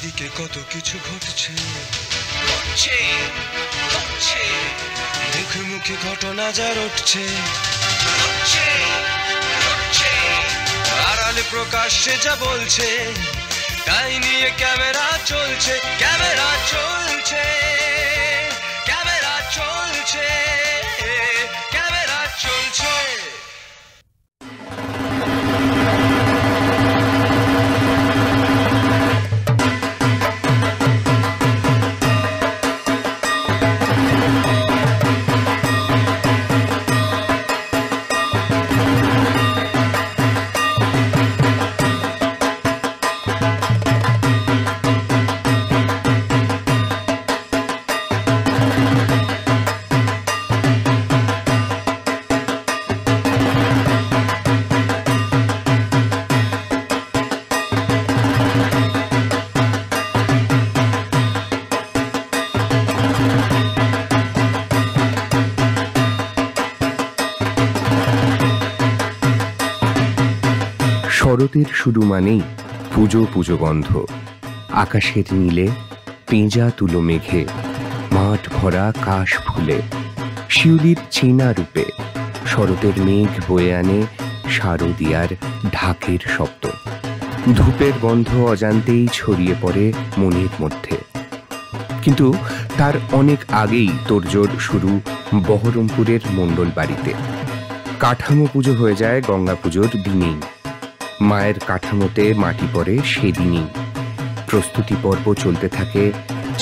চারিদিকে কত কিছু ঘটছে, মুখে মুখে ঘটনা যার উঠছে, আড়ালে প্রকাশ্যে যা বলছে, তাই নিয়ে ক্যামেরা চলছে, ক্যামেরা চলছে, ক্যামেরা চলছে, ক্যামেরা চলছে। শরতের শুরু মানেই পুজো পুজো গন্ধ। আকাশের নীলে পেঁজা তুলো মেঘে, মাঠ ভরা কাশ ফুলে, শিউলির চীনা রূপে শরতের মেঘ বয়ে আনে শারদিয়ার ঢাকের শব্দ। ধূপের গন্ধ অজান্তেই ছড়িয়ে পড়ে মনের মধ্যে। কিন্তু তার অনেক আগেই তোড়জোড় শুরু বহরমপুরের মণ্ডল বাড়িতে। কাঠামো পুজো হয়ে যায় গঙ্গা পুজোর দিনেই। মায়ের কাঠামোতে মাটি পড়ে সেদিনই। প্রস্তুতি পর্ব চলতে থাকে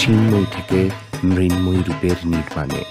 চিন্ময় থেকে মৃন্ময় রূপের নির্মাণে।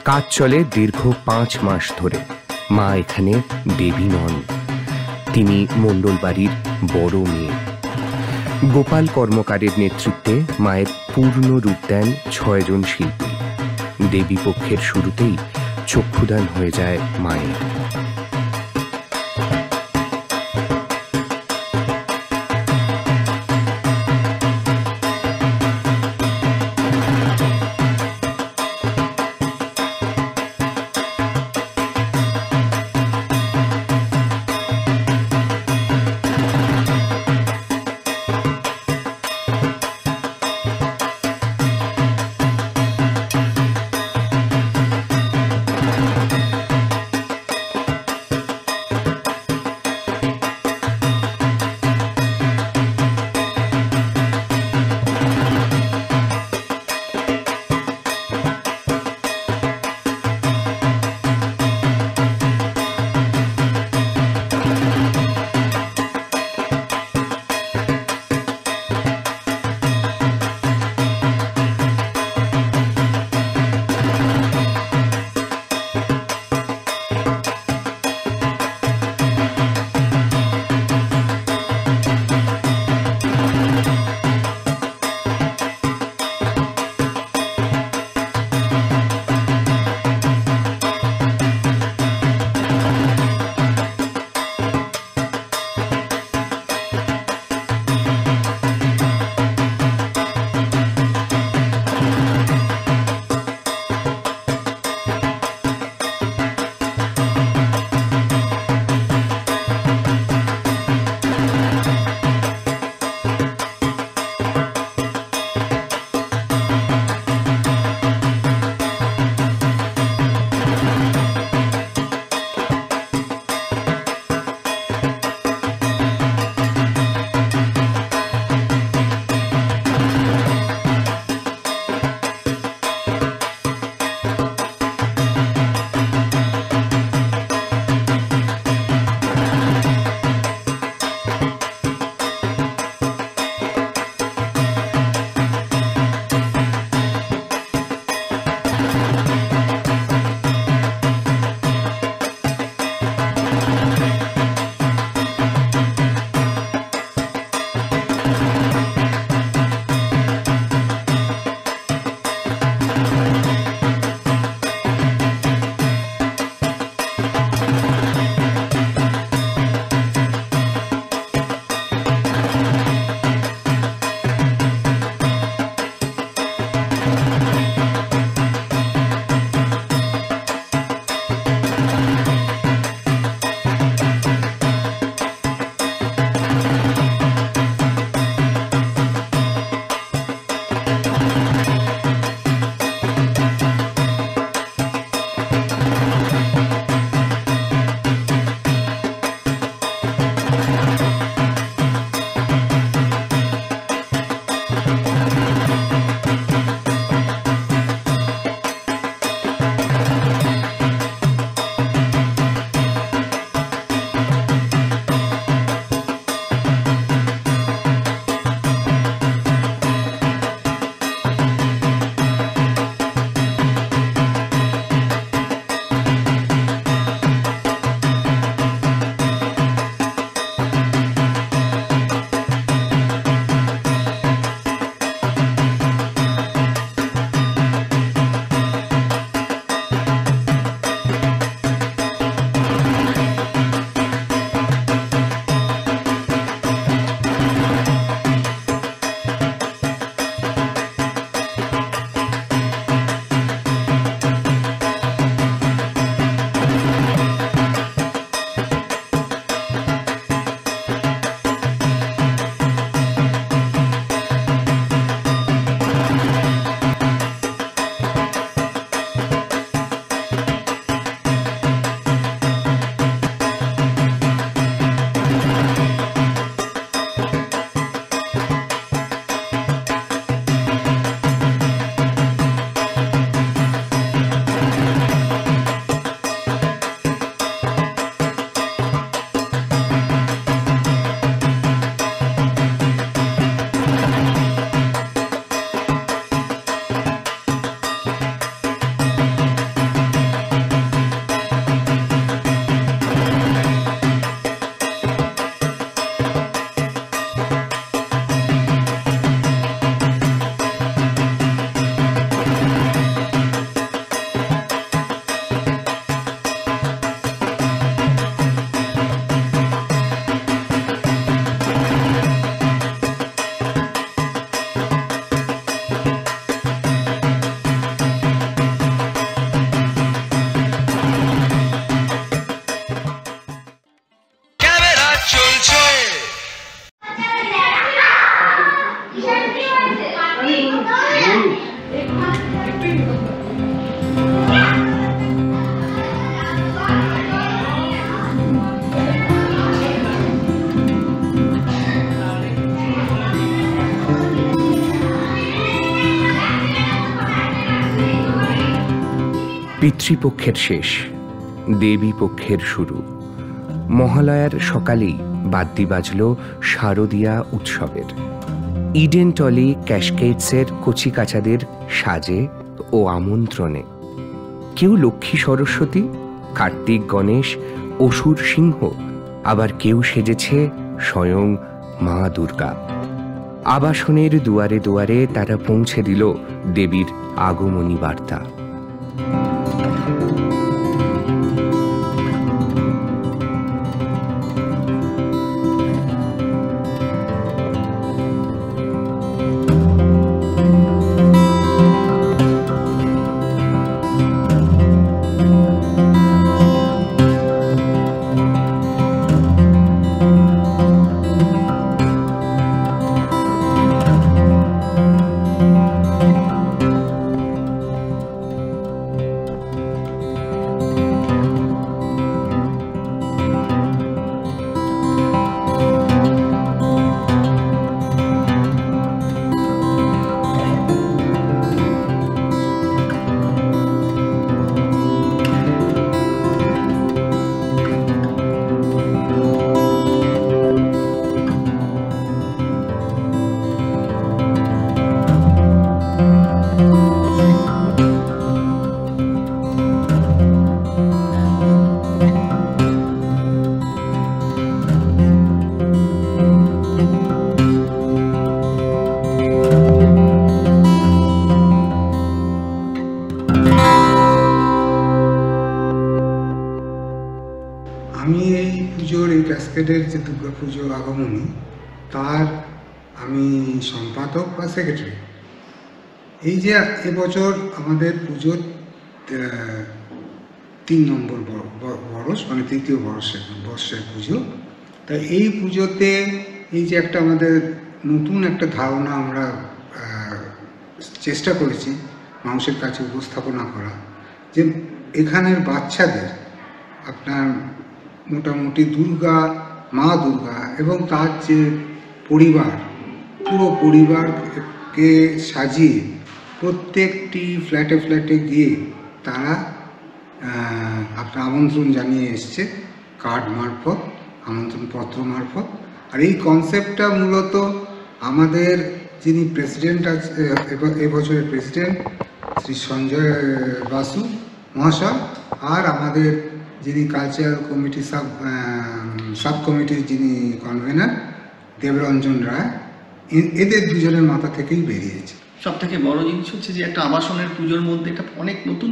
কাজ চলে দীর্ঘ 5 মাস ধরে। মা এখানে দেবী নন, তিনি মণ্ডল বাড়ির বড় মেয়ে। গোপাল কর্মকারের নেতৃত্বে মায়ের পূর্ণ রূপ দেন 6 জন শিল্পী। দেবী পক্ষের শুরুতেই চক্ষুদান হয়ে যায় মায়ের। পিতৃপক্ষের শেষ, দেবী পক্ষের শুরু। মহালয়ার সকালেই বাদ্যি বাজল শারদীয়া উৎসবের। ইডেন টলি ক্যাশকেটসের কচিকাচাদের সাজে ও আমন্ত্রণে। কেউ লক্ষ্মী সরস্বতী, কার্তিক গণেশ, অসুর সিংহ, আবার কেউ সেজেছে স্বয়ং মা দুর্গা। আবাসনের দুয়ারে দুয়ারে তারা পৌঁছে দিল দেবীর আগমনী বার্তা। আমি এই পুজোর, এই ক্যাসকেডের যে দুর্গা পুজো আগমনী, তার আমি সম্পাদক বা সেক্রেটারি। এই যে এবছর আমাদের পুজোর 3 নম্বর বর্ষ, মানে 3য় বর্ষের পুজো। তাই এই পুজোতে এই যে একটা আমাদের নতুন একটা ধারণা আমরা চেষ্টা করেছি মানুষের কাছে উপস্থাপনা করা, যে এখানের বাচ্চাদের আপনার মোটামুটি দুর্গা, মা দুর্গা এবং তার যে পরিবার, পুরো পরিবারকে সাজিয়ে প্রত্যেকটি ফ্ল্যাটে ফ্ল্যাটে গিয়ে তারা আপনার আমন্ত্রণ জানিয়ে এসছে কার্ড মারফত, আমন্ত্রণপত্র মারফত। আর এই কনসেপ্টটা মূলত আমাদের যিনি প্রেসিডেন্ট আছে, এবছরের প্রেসিডেন্ট শ্রী সঞ্জয় বাসু মহাশয়, আর আমাদের যিনি কালচারাল কমিটি সাব কমিটির যিনি কনভেনার দেবরঞ্জন রায়, এদের দুজনের মাথা থেকেই বেরিয়েছে। সব থেকে বড় জিনিস হচ্ছে যে একটা আবাসনের পুজোর মধ্যে একটা অনেক নতুন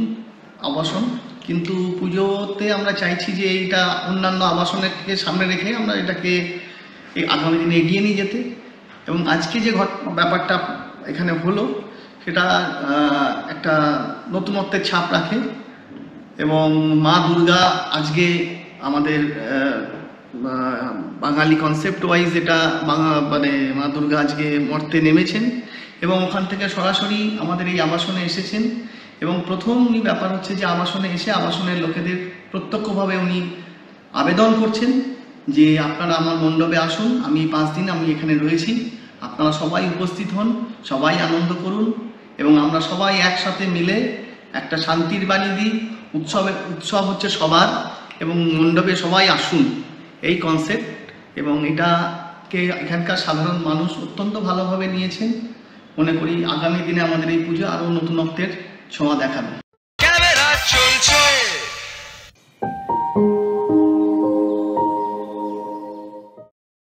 আবাসন, কিন্তু পুজোতে আমরা চাইছি যে এইটা অন্যান্য আবাসনের থেকে সামনে রেখে আমরা এটাকে এই আগামী দিনে এগিয়ে নিয়ে যেতে। এবং আজকে যে ব্যাপারটা এখানে হলো সেটা একটা নতুনত্বের ছাপ রাখে। এবং মা দুর্গা আজকে আমাদের বাঙালি কনসেপ্ট ওয়াইজ এটা মানে মা দুর্গা আজকে মর্তে নেমেছেন এবং ওখান থেকে সরাসরি আমাদের এই আবাসনে এসেছেন। এবং প্রথমই ব্যাপার হচ্ছে যে আবাসনে এসে আবাসনের লোকেদের প্রত্যক্ষভাবে উনি আবেদন করছেন যে আপনারা আমার মণ্ডপে আসুন, আমি 5 দিন আমি এখানে রয়েছি, আপনারা সবাই উপস্থিত হন, সবাই আনন্দ করুন এবং আমরা সবাই একসাথে মিলে একটা শান্তির বাণী দিই। উৎসব হচ্ছে সবার এবং মণ্ডপে সবাই আসুন, এই কনসেপ্ট। এবং এটাকে এখানকার সাধারণ মানুষ অত্যন্ত ভালোভাবে নিয়েছেন। মনে করি আগামী দিনে আমাদের এই পুজো আরও নতুনত্বের ছোঁয়া দেখাবে।